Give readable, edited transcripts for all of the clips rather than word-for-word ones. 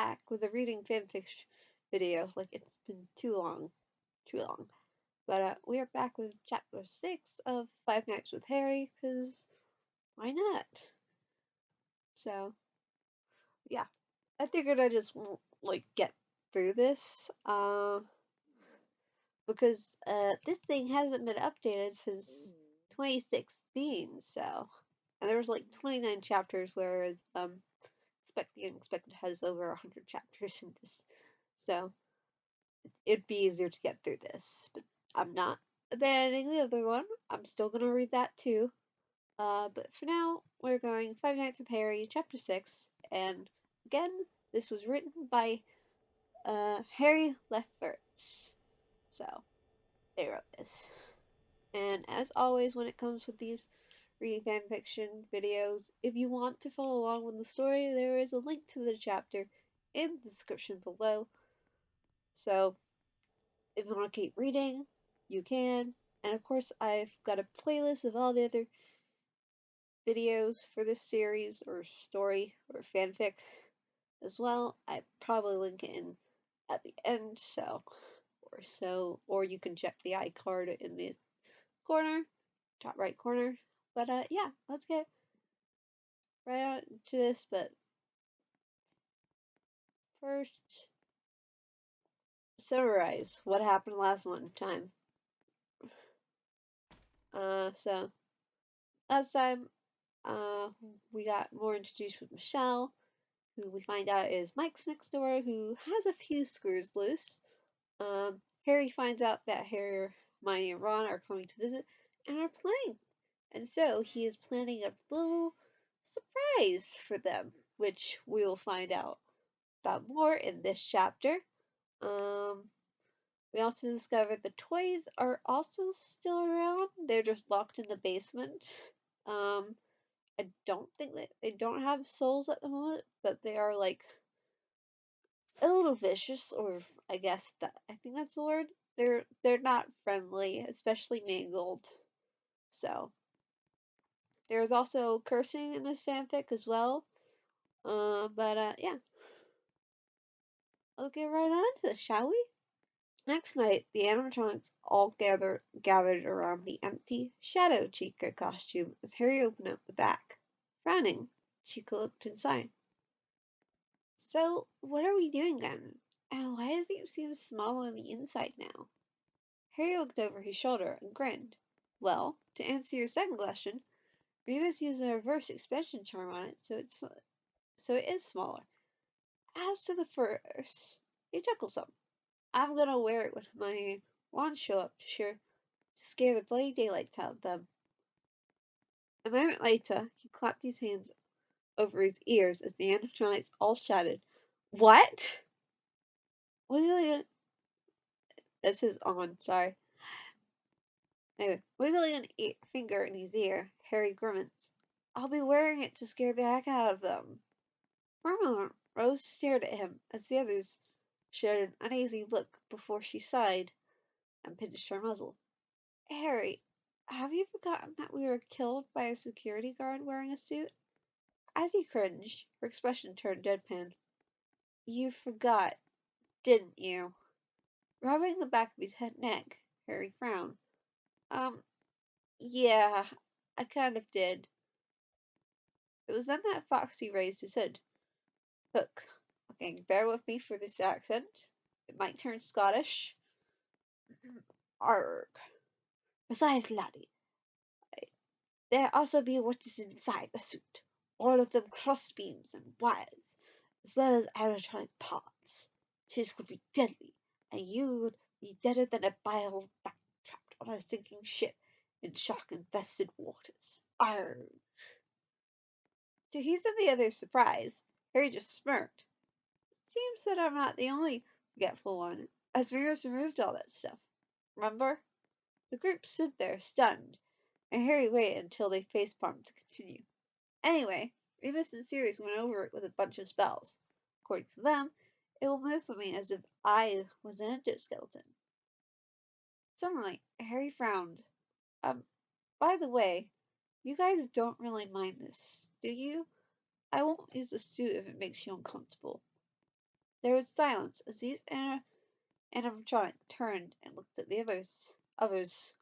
back with a reading fanfiction video. Like, it's been too long. Too long. But we are back with chapter 6 of Five Nights with Harry, because why not? So, yeah. I figured I just won't, like, get through this. Because this thing hasn't been updated since 2016, so. And there was like 29 chapters, whereas Expect the Unexpected has over 100 chapters in this. So it'd be easier to get through this. But I'm not abandoning the other one. I'm still gonna read that too. But for now, we're going Five Nights with Harry, chapter 6. And again, this was written by Harry Lefferts. So they wrote this. And as always, when it comes with these reading fanfiction videos, if you want to follow along with the story, there is a link to the chapter in the description below. So if you want to keep reading, you can. And of course, I've got a playlist of all the other videos for this series or story or fanfic as well. I probably link it in at the end, or you can check the iCard in the corner, top right corner. But yeah, let's get right on to this. But first, summarize what happened last one time. So last time, we got more introduced with Michelle, who we find out is Mike's next door, who has a few screws loose. Harry finds out that Hermione and Ron are coming to visit and are playing, and so he is planning a little surprise for them, which we will find out about more in this chapter. We also discovered the toys are also still around. They're just locked in the basement. I don't think they don't have souls at the moment, but they are like a little vicious, or I think that's the word. They're not friendly, especially Mangold. So there's also cursing in this fanfic as well. But yeah, let's get right on to this, shall we? Next night, the animatronics all gathered around the empty Shadow Chica costume as Harry opened up the back. Frowning, Chica looked inside. So, what are we doing then? And why does it seem small on the inside now? Harry looked over his shoulder and grinned. Well, to answer your second question, Remus used a reverse expansion charm on it, so it is smaller. As to the first, he chuckled some. I'm gonna wear it when my wands show up to scare the bloody daylights out of them. A moment later, he clapped his hands over his ears as the animatronics all shouted, "What?" Wiggling, this is on, sorry. Anyway, wiggling a finger in his ear, Harry grimaced. I'll be wearing it to scare the heck out of them. For a moment, Rose stared at him as the others shared an uneasy look before she sighed and pinched her muzzle. Harry, have you forgotten that we were killed by a security guard wearing a suit? As he cringed, her expression turned deadpan. You forgot, didn't you? Rubbing the back of his head neck, Harry frowned. Yeah, I kind of did. It was then that Foxy raised his hood. Look, okay, bear with me for this accent. It might turn Scottish. Arg. Besides, laddie, there also be what is inside the suit. All of them crossbeams and wires, as well as animatronic parts. This could be deadly, and you would be deader than a bile bat trapped on a sinking ship in shark-infested waters. Arg. To his and the others' surprise, Harry just smirked. Seems that I'm not the only forgetful one, as Remus removed all that stuff. Remember? The group stood there, stunned, and Harry waited until they facepalmed to continue. Anyway, Remus and Sirius went over it with a bunch of spells. According to them, it will move for me as if I was an endoskeleton. Suddenly, Harry frowned. By the way, you guys don't really mind this, do you? I won't use the suit if it makes you uncomfortable. There was silence as these animatronics turned and looked at the others.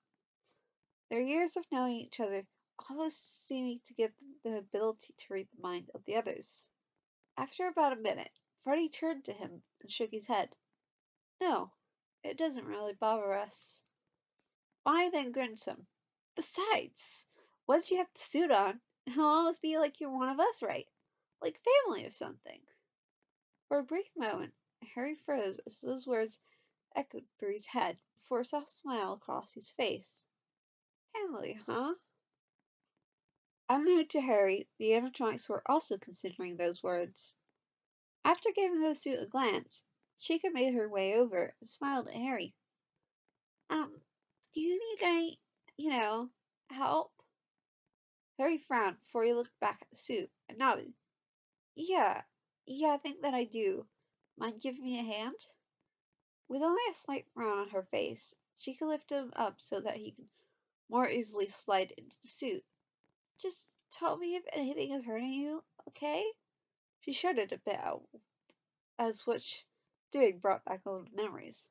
Their years of knowing each other almost seeming to give them the ability to read the mind of the others. After about a minute, Freddie turned to him and shook his head. No, it doesn't really bother us. Bonnie then grinned some. Besides, once you have the suit on, it'll almost be like you're one of us, right? Like family or something. For a brief moment, Harry froze as those words echoed through his head before a soft smile crossed his face. Family, huh? Unknown to Harry, the animatronics were also considering those words. After giving the suit a glance, Chica made her way over and smiled at Harry. Do you need any, help? Harry frowned before he looked back at the suit and nodded. Yeah, I think that I do. Mind giving me a hand? With only a slight frown on her face, Chica lifted him up so that he could more easily slide into the suit. Just tell me if anything is hurting you, okay? She shuddered a bit as what doing brought back old memories.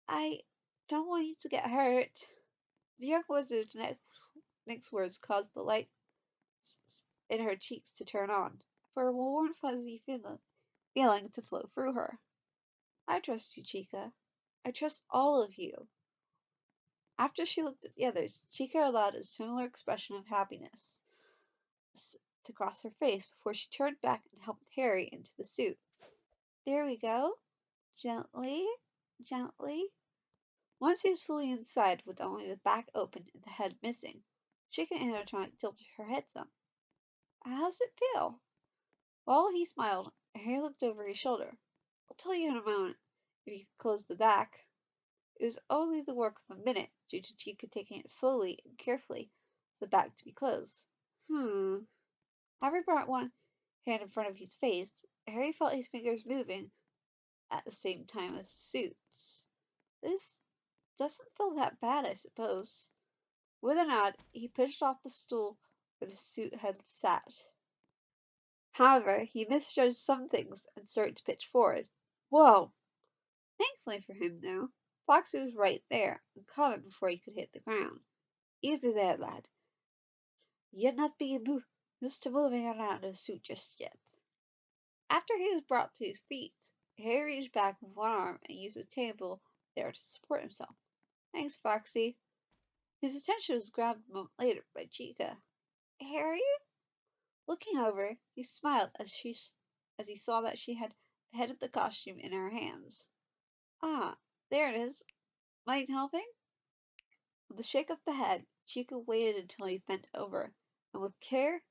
I don't want you to get hurt. The young wizard's next words caused the light in her cheeks to turn on, for a warm, fuzzy feeling to flow through her. I trust you, Chica. I trust all of you. After she looked at the others, Chica allowed a similar expression of happiness to cross her face before she turned back and helped Harry into the suit. There we go. Gently, gently. Once he was fully inside with only the back open and the head missing, Chica animatronic tilted her head some. How's it feel? While he smiled, Harry looked over his shoulder. I'll tell you in a moment, if you could close the back. It was only the work of a minute, due to Chica taking it slowly and carefully for the back to be closed. Harry brought one hand in front of his face. Harry felt his fingers moving at the same time as the suit's. This doesn't feel that bad, I suppose. With a nod, he pushed off the stool where the suit had sat. However, he misjudged some things and started to pitch forward. Whoa! Thankfully for him, though, Foxy was right there and caught him before he could hit the ground. Easy there, lad. You're not being used to moving around in a suit just yet. After he was brought to his feet, Harry reached back with one arm and used the table there to support himself. Thanks, Foxy. His attention was grabbed a moment later by Chica. Harry? Looking over, he smiled as he saw that she had the head of the costume in her hands. Ah, there it is. Mind helping? With a shake of the head, Chica waited until he bent over, and with care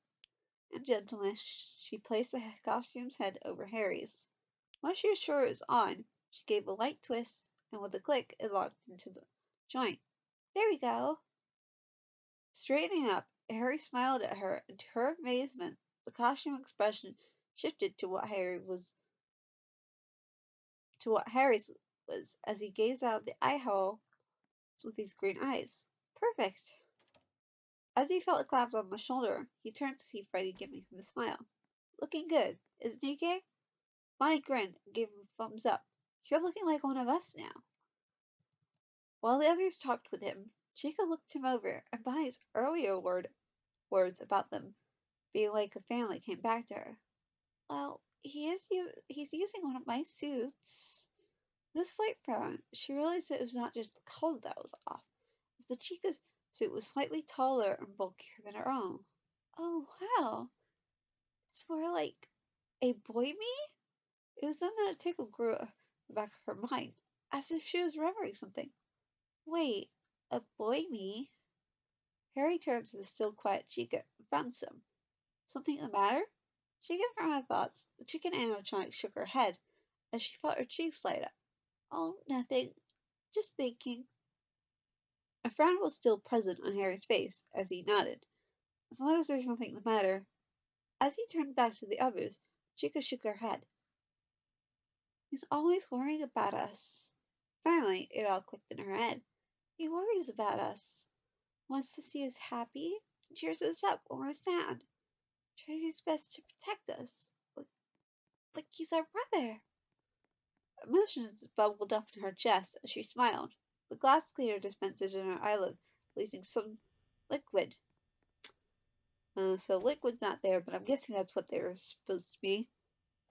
and gentleness she placed the costume's head over Harry's. Once she was sure it was on, she gave a light twist, and with a click it locked into the joint. There we go. Straightening up, Harry smiled at her, and to her amazement, the costume expression shifted to what Harry's was as he gazed out of the eye hole with his green eyes. Perfect. As he felt a clap on the shoulder, he turned to see Freddie giving him a smile. Looking good, isn't he, Gay? Bonnie grinned and gave him a thumbs up. You're looking like one of us now. While the others talked with him, Chica looked him over, and Bonnie's earlier words about them being like a family came back to her. Well, he's using one of my suits. With a slight frown, she realized that it was not just the color that was off, as the Chica's suit was slightly taller and bulkier than her own. Oh, wow. It's more like a boy me? It was then that a tickle grew at the back of her mind, as if she was remembering something. Wait, a boy me? Harry turned to the still quiet Chica and frowned some. Something the matter? Shaken from her thoughts, the chicken animatronic shook her head as she felt her cheeks light up. Oh, nothing. Just thinking. A frown was still present on Harry's face as he nodded. As long as there's nothing the matter. As he turned back to the others, Chica shook her head. He's always worrying about us. Finally, it all clicked in her head. He worries about us. Wants to see us happy, cheers us up when we're sad. Tries his best to protect us. Like he's our brother. Emotions bubbled up in her chest as she smiled. The glass cleaner dispensers in her eyelid, releasing some liquid. So liquid's not there, but I'm guessing that's what they were supposed to be.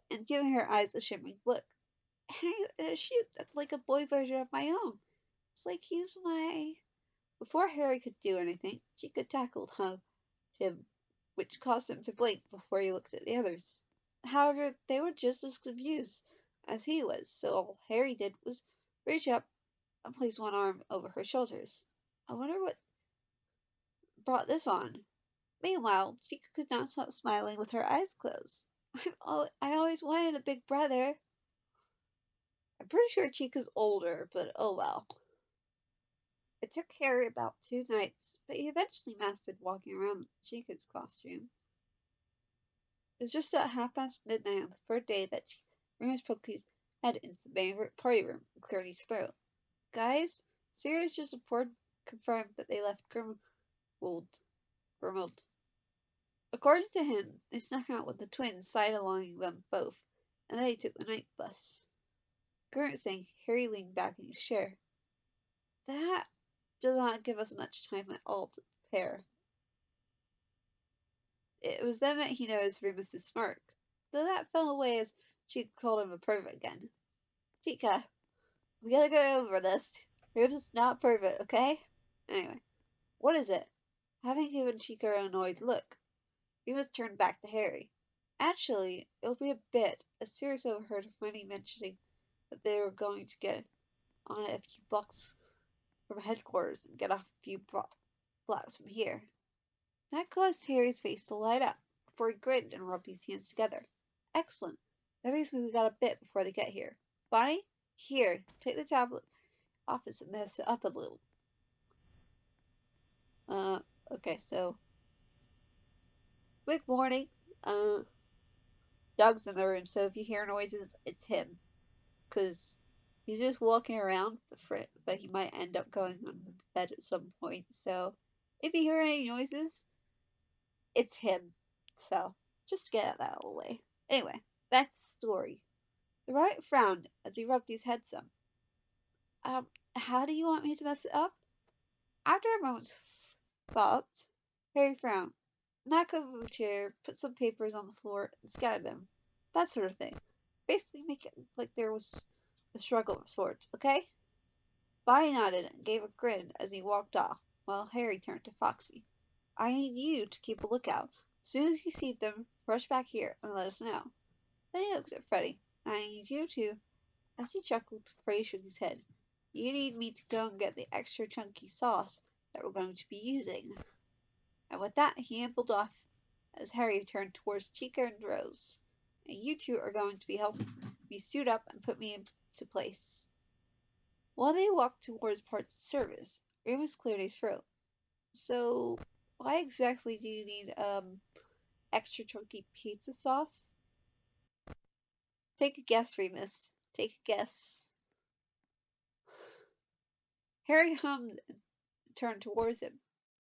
And giving her eyes a shimmering look. Shoot, that's like a boy version of my own. It's like he's my. Before Harry could do anything, Chica tackled him, which caused him to blink before he looked at the others. However, they were just as confused as he was, so all Harry did was reach up and place one arm over her shoulders. I wonder what brought this on. Meanwhile, Chica could not stop smiling with her eyes closed. I always wanted a big brother. I'm pretty sure Chica's older, but oh well. It took Harry about 2 nights, but he eventually mastered walking around Chica's costume. It was just at midnight on the third day that Remus poked his head into the main party room and cleared his throat. Guys, Sirius just confirmed that they left Grimmauld. According to him, they snuck out with the twins side-alonging them both, and then they took the night bus. Grimacing, Harry leaned back in his chair. That does not give us much time at all to prepare. It was then that he noticed Remus's smirk, though that fell away as Chica called him a pervert again. Chica, we gotta go over this. Remus is not pervert, okay? Anyway, what is it? Having given Chica an annoyed look, Remus turned back to Harry. Actually, it'll be a bit, as Sirius overheard Hermione mentioning that they were going to get on it a few blocks from headquarters and get off a few blocks from here. That caused Harry's face to light up, before he grinned and rubbed his hands together. Excellent. That means we got a bit before they get here. Bonnie, here, take the tablet office and mess it up a little. Okay, so quick warning. Doug's in the room, so if you hear noises, it's him. Cause he's just walking around, but he might end up going on the bed at some point. So if you hear any noises, it's him. So just get that out of the way. Anyway, back to the story. The rabbit frowned as he rubbed his head some. How do you want me to mess it up? After a moment's thought, Harry frowned, knocked over the chair, put some papers on the floor, and scattered them. That sort of thing. Basically make it like there was a struggle of sorts, okay? Bonnie nodded and gave a grin as he walked off, while Harry turned to Foxy. I need you to keep a lookout. As soon as you see them, rush back here and let us know. Then he looked at Freddie. I need you to. As he chuckled, Freddie shook his head. You need me to go and get the extra chunky sauce that we're going to be using. And with that, he ambled off as Harry turned towards Chica and Rose. And you two are going to be helping me suit up and put me into place. While they walked towards parts of service, Remus cleared his throat. So, why exactly do you need, extra chunky pizza sauce? Take a guess, Remus. Take a guess. Harry hummed and turned towards him.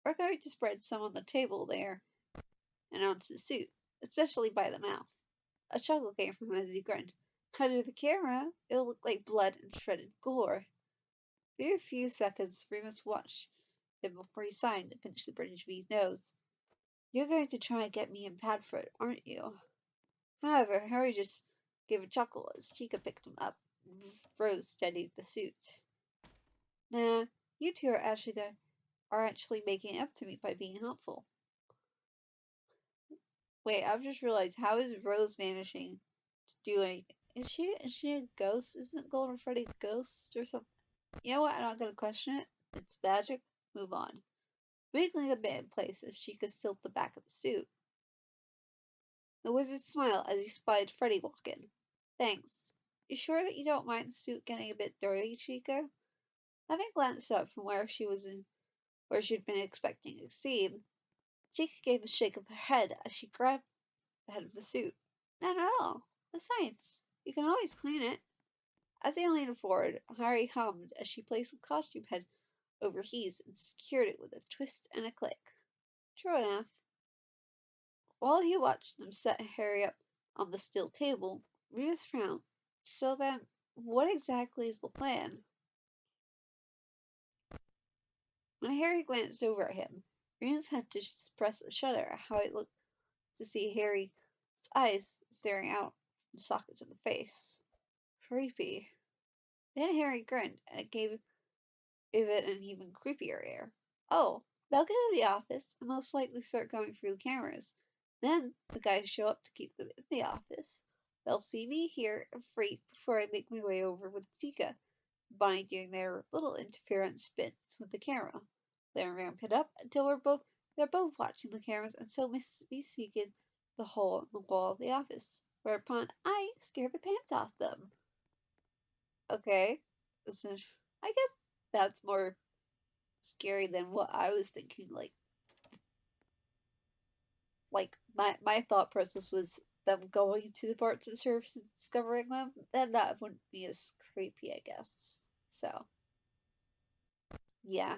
We're going to spread some on the table there and onto the suit, especially by the mouth. A chuckle came from him as he grinned. Under the camera, it'll look like blood and shredded gore. For a few seconds, Remus watched him before he signed and pinched the bridge of his nose. You're going to try and get me in bad for it, aren't you? However, Harry just gave a chuckle as Chica picked him up and Rose steadied the suit. Nah, you two are actually making up to me by being helpful. Wait, I've just realized, how is Rose managing to do anything? Is she a ghost? Isn't Golden Freddy a ghost or something? You know what? I'm not gonna question it. It's magic. Move on. Wiggling a bit in place as she could tilt the back of the suit. The wizard smiled as he spied Freddy walk in. Thanks. You sure that you don't mind the suit getting a bit dirty, Chica? Having glanced up from where she'd been expecting to see him, Chica gave a shake of her head as she grabbed the head of the suit. Not at all. Besides, you can always clean it. As he leaned forward, Harry hummed as she placed the costume head over his and secured it with a twist and a click. True enough. While he watched them set Harry up on the steel table, Remus frowned. So then, what exactly is the plan? When Harry glanced over at him, Remus had to suppress a shudder at how it looked to see Harry's eyes staring out from the sockets of the face. Creepy. Then Harry grinned, and it gave it an even creepier air. Oh, they'll get to the office and most likely start going through the cameras. Then the guys show up to keep them in the office. They'll see me here and freak before I make my way over with Chica, Bonnie doing their little interference bits with the camera. Then ramp it up until they're both watching the cameras and so mistaken the hole in the wall of the office. Whereupon I scare the pants off them. Okay, so I guess that's more scary than what I was thinking. Like my thought process was them going to the parts of the surface and discovering them. Then that wouldn't be as creepy, I guess. So yeah,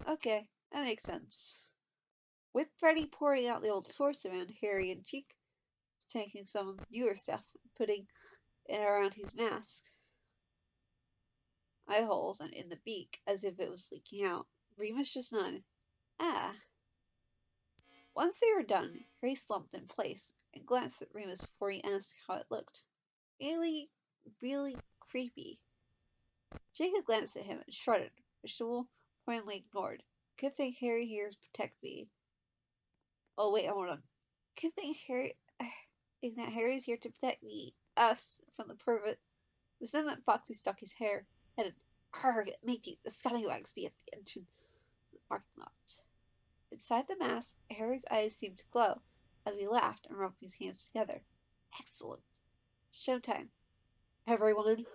okay, that makes sense. With Freddy pouring out the old source around Harry and Cheek, taking some newer stuff and putting it around his mask, eye holes, and in the beak as if it was leaking out. Remus just nodded. Ah. Once they were done, Harry slumped in place and glanced at Remus before he asked how it looked. Really, really creepy. Jacob glanced at him and shrugged, which the wolf pointedly ignored. Good thing Harry here to protect me. Oh wait, hold on. Good thing Harry's here to protect us, from the pervert. It was then that Foxy stuck his head in. Arrgh, matey, the scallywags be at the entrance to the parking lot. Inside the mask, Harry's eyes seemed to glow as he laughed and rubbed his hands together. Excellent. Showtime. Everyone.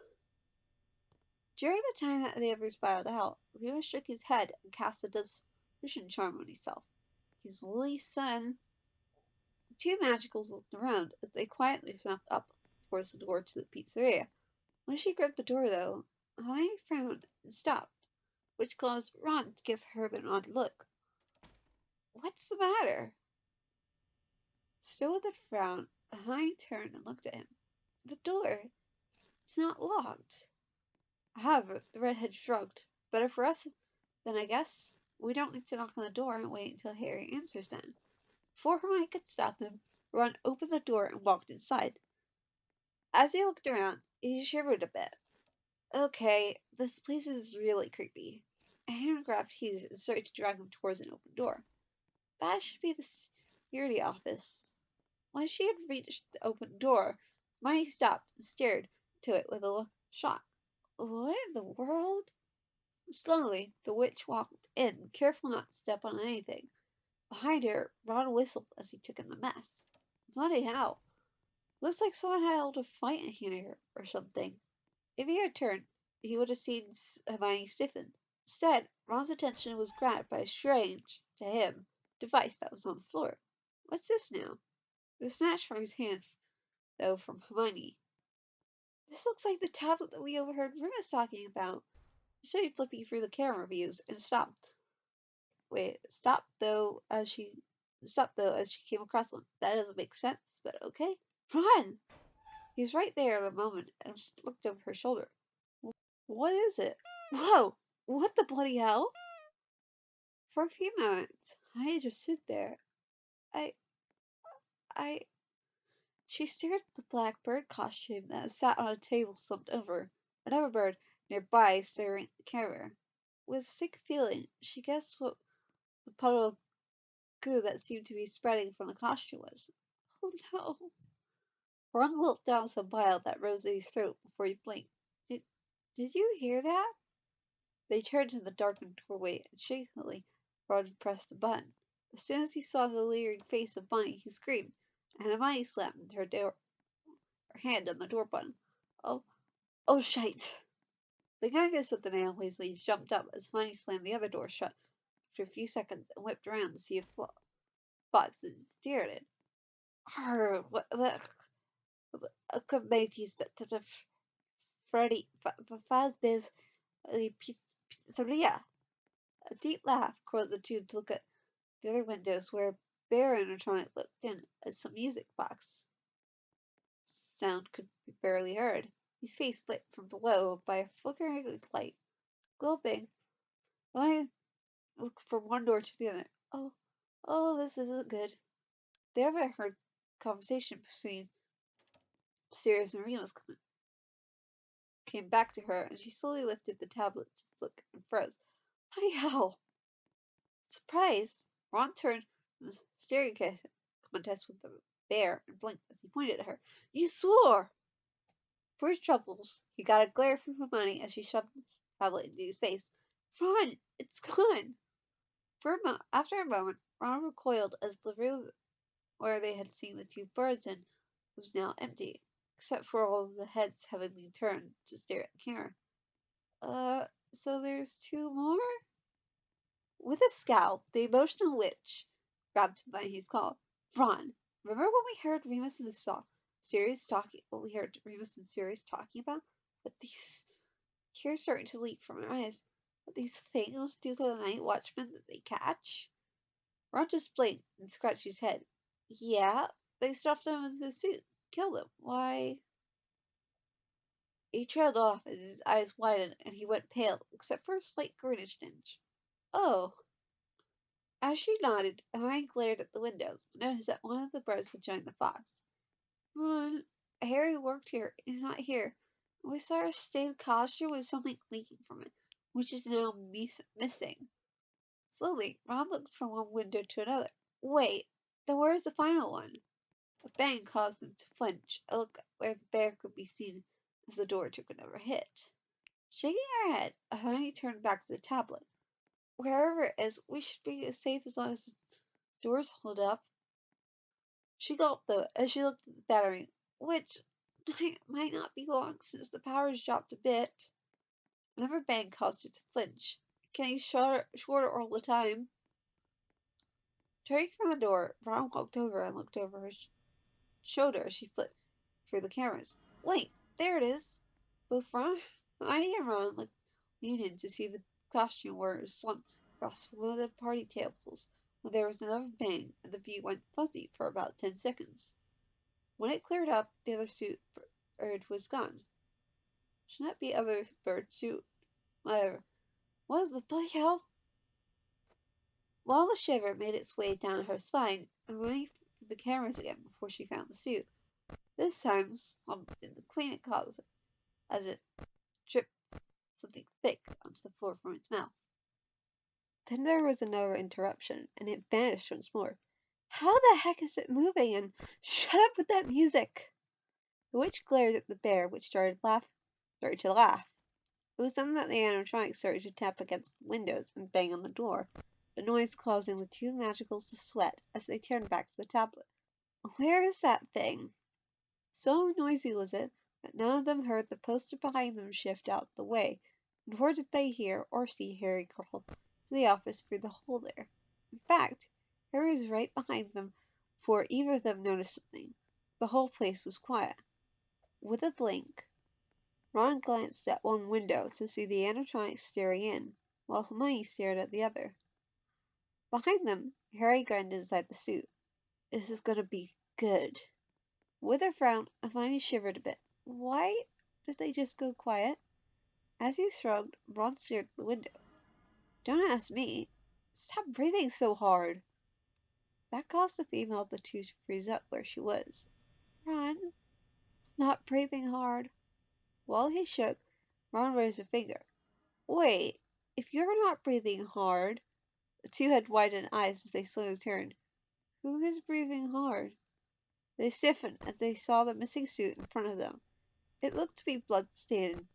During the time that the others filed out, Remus shook his head and cast a disillusion charm on himself. His lily son. The two magicals looked around as they quietly snuck up towards the door to the pizzeria. When she gripped the door, though, Hermione frowned and stopped, which caused Ron to give her an odd look. What's the matter? Still with a frown, Hermione turned and looked at him. The door. It's not locked. However, the redhead shrugged. Better for us, then, I guess. We don't need to knock on the door and wait until Harry answers then. Before Hermione could stop him, Ron opened the door and walked inside. As he looked around, he shivered a bit. Okay, this place is really creepy. A hand grabbed his and started to drag him towards an open door. That should be the security office. When she had reached the open door, Hermione stopped and stared to it with a look of shock. What in the world? Slowly, the witch walked in, careful not to step on anything. Behind her, Ron whistled as he took in the mess. Bloody hell. Looks like someone had held a fight in here or something. If he had turned, he would have seen Hermione stiffen. Instead, Ron's attention was grabbed by a strange, to him, device that was on the floor. What's this now? It was snatched from his hand, though, from Hermione. This looks like the tablet that we overheard Remus talking about. She started flipping through the camera views and stopped. Stopped though as she came across one. That doesn't make sense, but okay. Run! He was right there at a moment and looked over her shoulder. What is it? Whoa! What the bloody hell? For a few moments, I just stood there. I, I. She stared at the black bird costume that sat on a table slumped over. Another bird nearby staring at the camera. With a sick feeling, she guessed what the puddle of goo that seemed to be spreading from the costume was. Oh no! Ron gulped down some bile that rose in his throat before he blinked. Did you hear that? They turned in the darkened doorway and shakily Ron pressed the button. As soon as he saw the leering face of Bunny, he screamed, and Hermione slammed her hand on the door button. Oh, oh shite! The youngest of the male Weasleys jumped up as Hermione slammed the other door shut after a few seconds and whipped around to see if Fox stared at it. Arr, what committees to Freddy Fazbear's pizzeria. A deep laugh caused the two to look at the other windows where a bear animatronic looked in at some music box. sound could be barely heard. His face lit from below by a flickering light. Gulping, I looked from one door to the other. Oh, this isn't good. The overheard conversation between Sirius and Remus came back to her, and she slowly lifted the tablet to look and froze. Bloody hell! Surprise! Ron turned from the staring contest with the bear and blinked as he pointed at her. You swore! For his troubles, he got a glare from Hermione as she shoved the tablet into his face. Ron, it's gone! After a moment, Ron recoiled as the room where they had seen the two birds in was now empty, except for all the heads having been turned to stare at the camera. So there's two more? With a scowl, the emotional witch grabbed him by his collar. Ron, remember when we heard Remus and Sirius talking? What we heard Remus and Sirius talking about? But these tears starting to leak from her eyes. What these things do to the night watchmen that they catch? Ron just blinked and scratched his head. Yeah, they stuffed him into the suit, killed him. Why? He trailed off as his eyes widened and he went pale, except for a slight greenish tinge. Oh. As she nodded, Hermione glared at the windows and noticed that one of the birds had joined the fox. Ron, Harry worked here. He's not here. We saw a stained costume with something leaking from it, which is now missing. Slowly, Ron looked from one window to another. Wait, then where's the final one? A bang caused them to flinch, a look where the bear could be seen as the door took another hit. Shaking her head, Hermione turned back to the tablet. Wherever it is, we should be as safe as long as the doors hold up. She gulped, though, as she looked at the battery, which might not be long since the power's dropped a bit. Another bang caused her to flinch. Getting shorter all the time. Turning from the door, Ron walked over and looked over her shoulder as she flipped through the cameras. Wait, there it is. Both Hermione and Ron leaned in to see the costume wearer slumped across one of the party tables when there was another bang and the view went fuzzy for about 10 seconds. When it cleared up, the other suit bird was gone. Should that be other bird suit? Whatever. What the bloody hell? While the shiver made its way down her spine, Hermione flipped the cameras again before she found the suit. This time slumped in the cleaning closet as it dripped something thick onto the floor from its mouth. Then there was another interruption, and it vanished once more. How the heck is it moving? And shut up with that music! The witch glared at the bear, which started to laugh. It was then that the animatronic started to tap against the windows and bang on the door, the noise causing the two magicals to sweat as they turned back to the tablet. Where is that thing? So noisy was it that none of them heard the poster behind them shift out the way, nor did they hear or see Harry crawl to the office through the hole there. In fact, Harry was right behind them before either of them noticed something. The whole place was quiet. With a blink, Ron glanced at one window to see the animatronic staring in, while Hermione stared at the other. Behind them, Harry grinned inside the suit. This is gonna be good. With a frown, Hermione shivered a bit. Why did they just go quiet? As he shrugged, Ron stared at the window. Don't ask me. Stop breathing so hard. That caused the female of the two to freeze up where she was. Ron, not breathing hard. While he shook, Ron raised a finger. Wait, if you're not breathing hard. The two had widened eyes as they slowly turned. Who is breathing hard? They stiffened as they saw the missing suit in front of them. It looked to be blood-stained,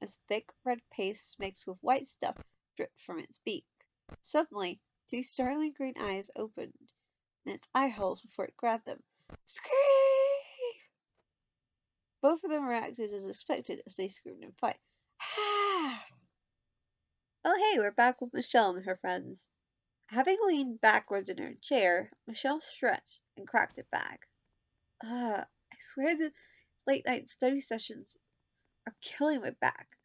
as thick red paste mixed with white stuff dripped from its beak. Suddenly, two startling green eyes opened in its eye holes before it grabbed them. Scream! Both of them reacted as expected as they screamed in fright. Ah! Oh hey, we're back with Michelle and her friends. Having leaned backwards in her chair, Michelle stretched and cracked it back. I swear that late night study sessions are killing my back.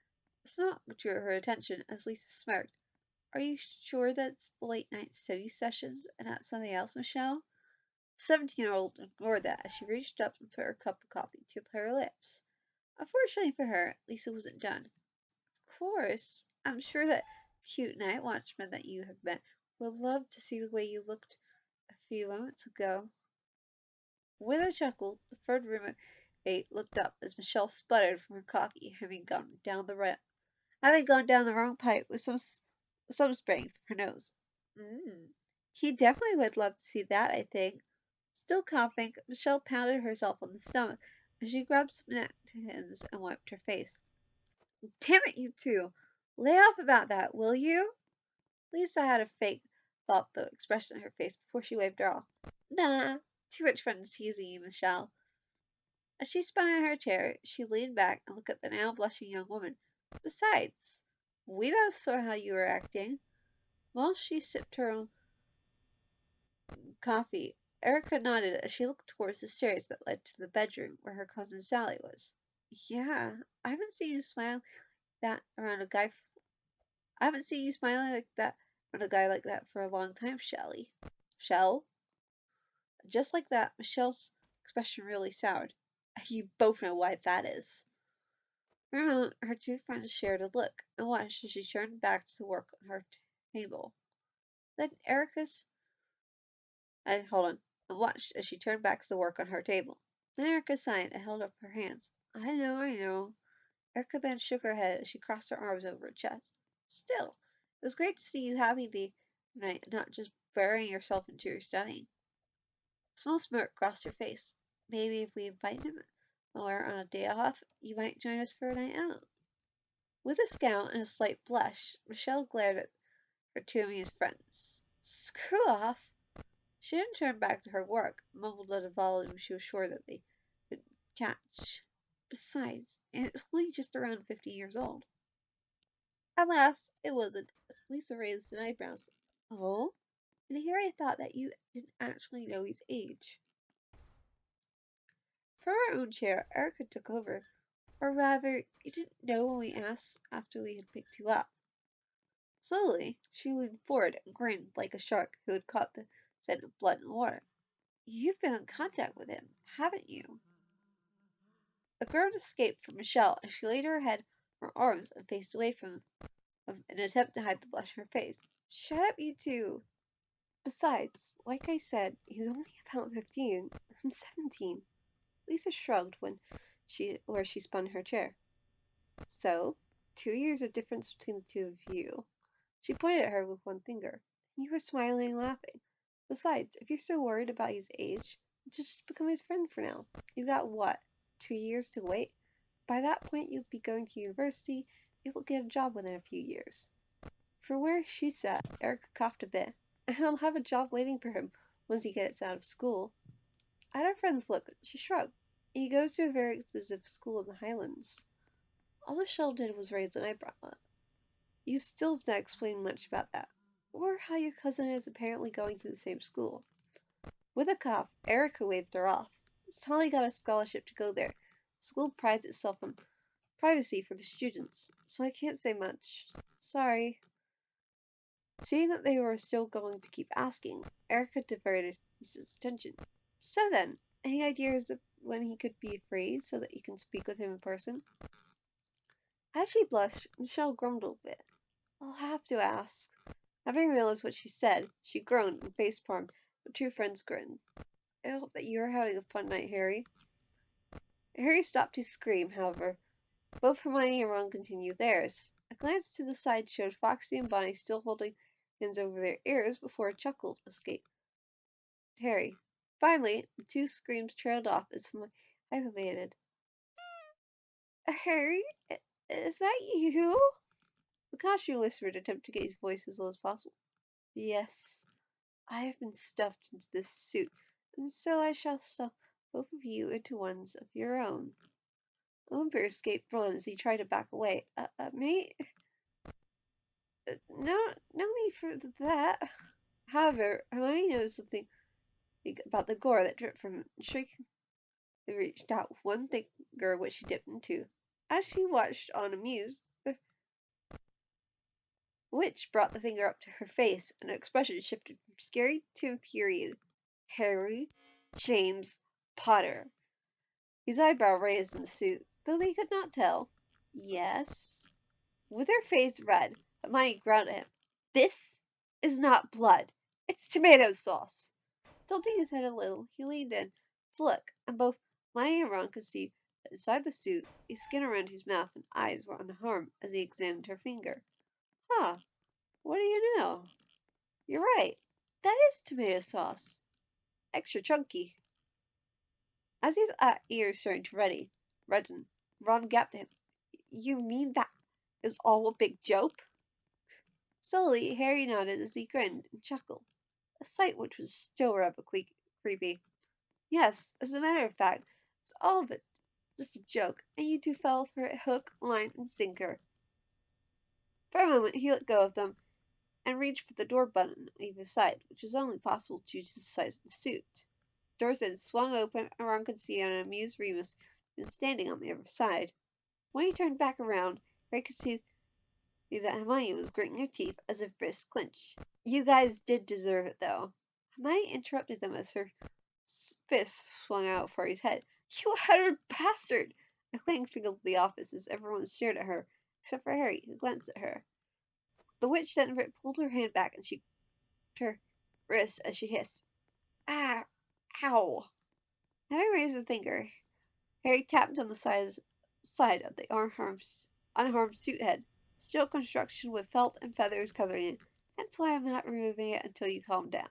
It's not drew her attention as Lisa smirked. Are you sure that's the late night study sessions and not something else, Michelle? 17-year-old ignored that as she reached up and put her cup of coffee to her lips. Unfortunately for her, Lisa wasn't done. Of course, I'm sure that cute night watchman that you have met would love to see the way you looked a few moments ago. With a chuckle, the third roommate looked up as Michelle sputtered from her coffee, having gone down the wrong pipe with some spraying from her nose. He definitely would love to see that, I think. Still coughing, Michelle pounded herself on the stomach as she grabbed some napkins and wiped her face. Damn it, you two! Lay off about that, will you? Lisa had a fake thought the expression on her face before she waved her off. Nah, too much fun teasing you, Michelle. As she spun in her chair, she leaned back and looked at the now blushing young woman. Besides, we both saw how you were acting. While she sipped her own coffee, Erica nodded as she looked towards the stairs that led to the bedroom where her cousin Sally was. Yeah, I haven't seen you smile that around a guy. I haven't seen you smiling like that around a guy like that for a long time, Shelly. Shell? Just like that, Michelle's expression really soured. You both know why that is. For a moment, her two friends shared a look and watched as she turned back to work on her table. Then Erica's and hold on, and watched as she turned back to work on her table. Then Erica sighed and held up her hands. I know, I know. Erica then shook her head as she crossed her arms over her chest. Still, it was great to see you happy the night and not just burying yourself into your studying. A small smirk crossed her face. Maybe if we invite him or on a day off, you might join us for a night out. With a scowl and a slight blush, Michelle glared at her two amused friends. Screw off! She then turned back to her work, mumbled at a volume she was sure that they would catch. Besides, it's only just around 50 years old. Alas, it wasn't, as Lisa raised an eyebrows. Oh? And here I thought that you didn't actually know his age. From her own chair, Erica took over. Or rather, you didn't know when we asked after we had picked you up. Slowly, she leaned forward and grinned like a shark who had caught the scent of blood in the water. You've been in contact with him, haven't you? A groan escaped from Michelle as she laid her head on her arms and faced away from an attempt to hide the blush on her face. Shut up, you two! Besides, like I said, he's only about 15. I'm 17. Lisa shrugged where she spun her chair. So, 2 years of difference between the two of you. She pointed at her with one finger. You were smiling and laughing. Besides, if you're so worried about his age, just become his friend for now. You've got what? 2 years to wait? By that point, you'll be going to university. You will get a job within a few years. From where she sat, Erica coughed a bit. And I'll have a job waiting for him once he gets out of school. At her friend's look, she shrugged. He goes to a very exclusive school in the Highlands. All Michelle did was raise an eyebrow. You still have not explained much about that, or how your cousin is apparently going to the same school. With a cough, Erica waved her off. Sally got a scholarship to go there. The school prides itself on privacy for the students, so I can't say much. Sorry. Seeing that they were still going to keep asking, Erica diverted his attention. So then, any ideas of when he could be free so that you can speak with him in person? As she blushed, Michelle grumbled a bit. I'll have to ask. Having realized what she said, she groaned and face-palmed. The two friends grinned. I hope that you are having a fun night, Harry. Harry stopped his scream, however. Both Hermione and Ron continued theirs. A glance to the side showed Foxy and Bonnie still holding hands over their ears before a chuckle escaped Harry. Finally, the two screams trailed off as Hermione hyperventilated. Harry? Is that you? The costume whispered, attempt to get his voice as low as possible. Yes, I have been stuffed into this suit, and so I shall stuff both of you into ones of your own. A whimper escaped Ron as he tried to back away. Mate? No need for that. However, Hermione noticed something about the gore that dripped from him, and shrieking, reached out with one finger which she dipped into. As she watched on amused, the witch brought the finger up to her face, and her expression shifted from scary to infuriated. Harry James Potter. His eyebrow raised in the suit, though they could not tell. Yes. With her face red, Hermione growled at him. This is not blood. It's tomato sauce. Tilting his head a little, he leaned in to look, and both Hermione and Ron could see that inside the suit, the skin around his mouth and eyes were unharmed as he examined her finger. Huh, what do you know? You're right. That is tomato sauce. Extra chunky. As his ears started to redden, Ron gaped at him. You mean that it was all a big joke? Slowly, Harry nodded as he grinned and chuckled, a sight which was still rather creepy. Yes, as a matter of fact, it's all of it just a joke, and you two fell for it hook, line, and sinker. For a moment, he let go of them and reached for the door button on either side, which was only possible due to the size of the suit. Doors then swung open, and Ron could see an amused Remus standing on the other side. When he turned back around, Harry could see that Hermione was gritting her teeth as if fists clenched. You guys did deserve it, though. Hermione interrupted them as her fist swung out for his head. You utter bastard! A clang filled the office as everyone stared at her, except for Harry, who glanced at her. The witch then pulled her hand back and she her wrist as she hissed. Ah! Ow! Having raised a finger, Harry tapped on the side of the unharmed suit head. Steel construction with felt and feathers covering it. That's why I'm not removing it until you calm down.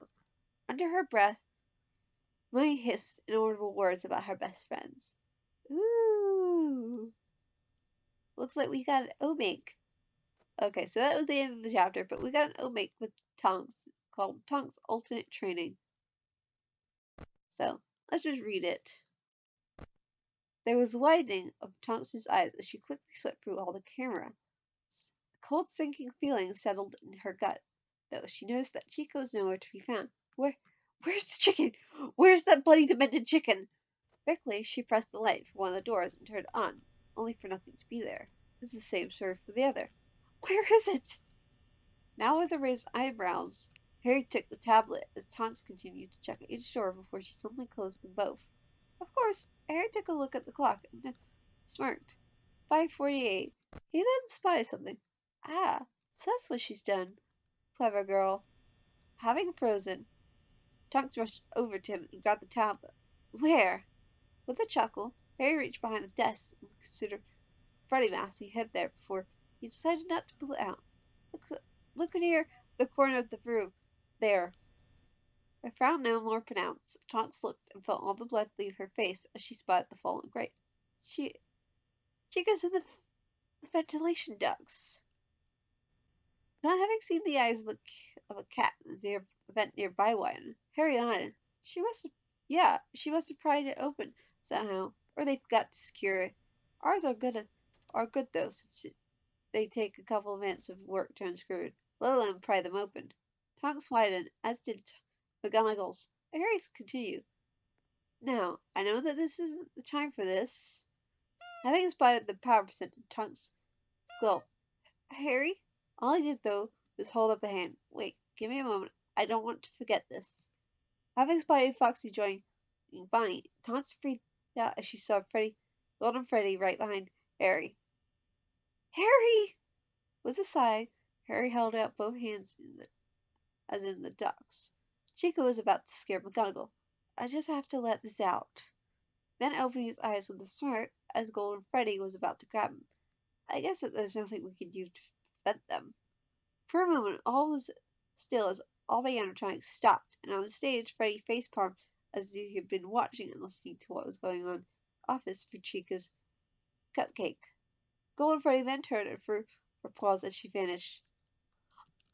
Under her breath, Molly hissed inaudible words about her best friends. Ooh. Looks like we got an omake. Okay, so that was the end of the chapter, but we got an omake with Tonks called Tonks Alternate Training. So, let's just read it. There was a widening of Tonks' eyes as she quickly swept through all the camera. A cold sinking feeling settled in her gut, though she noticed that Chico was nowhere to be found. Where's the chicken? Where's that bloody demented chicken? Quickly, she pressed the light for one of the doors and turned it on, only for nothing to be there. It was the same sort for the other. Where is it? Now with raised eyebrows, Harry took the tablet as Tonks continued to check each door before she suddenly closed them both. Of course, Harry took a look at the clock and then smirked. 5:48. He then spied something. Ah, so that's what she's done. Clever girl. Having frozen, Tonks rushed over to him and grabbed the tablet. Where? With a chuckle, Harry reached behind the desk and considered Freddie mask he hid there before he decided not to pull it out. Look near the corner of the room. There. A frown now more pronounced, Tonks looked and felt all the blood leave her face as she spotted the fallen grate. She goes in the ventilation ducts. Not having seen the eyes of a cat in the vent nearby one, Harry nodded. She must have pried it open somehow, or they forgot to secure it. Ours are good though, since they take a couple of minutes of work to unscrew it, let alone pry them open. Tonks widened, as did McGonagall's. Harry continued. Now, I know that this isn't the time for this. Having spotted the power percent in Tonks' glow, Harry? All I did, though, was hold up a hand. Wait, give me a moment. I don't want to forget this. Having spotted Foxy joining Bonnie, Tonks freaked out as she saw Golden Freddy right behind Harry. Harry! With a sigh, Harry held out both hands as in the ducks. Chico was about to scare McGonagall. I just have to let this out. Then opening his eyes with a smirk as Golden Freddy was about to grab him. I guess that there's nothing we can do to prevent them. For a moment, all was still as all the animatronics stopped, and on the stage, Freddy facepalmed as he had been watching and listening to what was going on in the office for Chica's cupcake. Golden Freddy then turned and threw her paws as she vanished.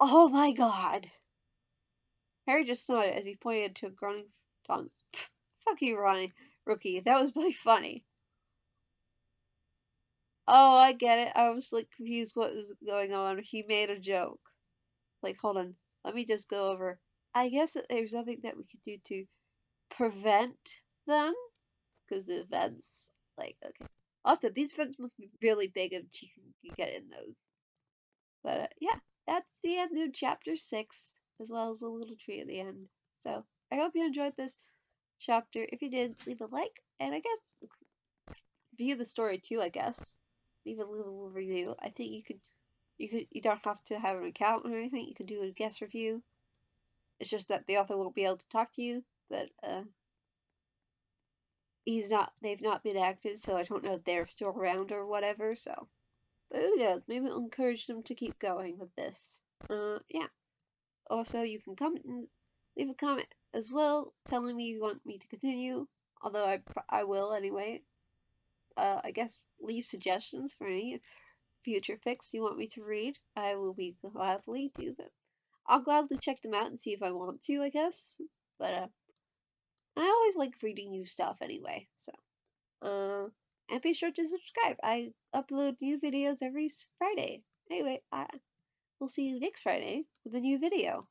Oh my god! Harry just nodded as he pointed to a groaning Tonks. Fuck you, Ronnie, rookie. That was really funny. Oh, I get it. I was like confused what was going on. He made a joke. Like, hold on. Let me just go over. I guess that there's nothing that we could do to prevent them. Because the vents, like, okay. Also, these vents must be really big if she can get in those. But, yeah. That's the end of chapter 6. As well as a little tree at the end. So, I hope you enjoyed this chapter. If you did, leave a like, and I guess view the story too. I guess leave a little review. I think you don't have to have an account or anything. You can do a guest review. It's just that the author won't be able to talk to you, but they've not been acted, so I don't know if they're still around or whatever. So, but who knows? Maybe it'll encourage them to keep going with this. Yeah. Also, you can comment and leave a comment as well, telling me you want me to continue. Although I will anyway. I guess leave suggestions for any future fics you want me to read. I will be gladly do them. I'll gladly check them out and see if I want to, I guess. But I always like reading new stuff anyway. So and be sure to subscribe. I upload new videos every Friday. Anyway, I will see you next Friday with a new video.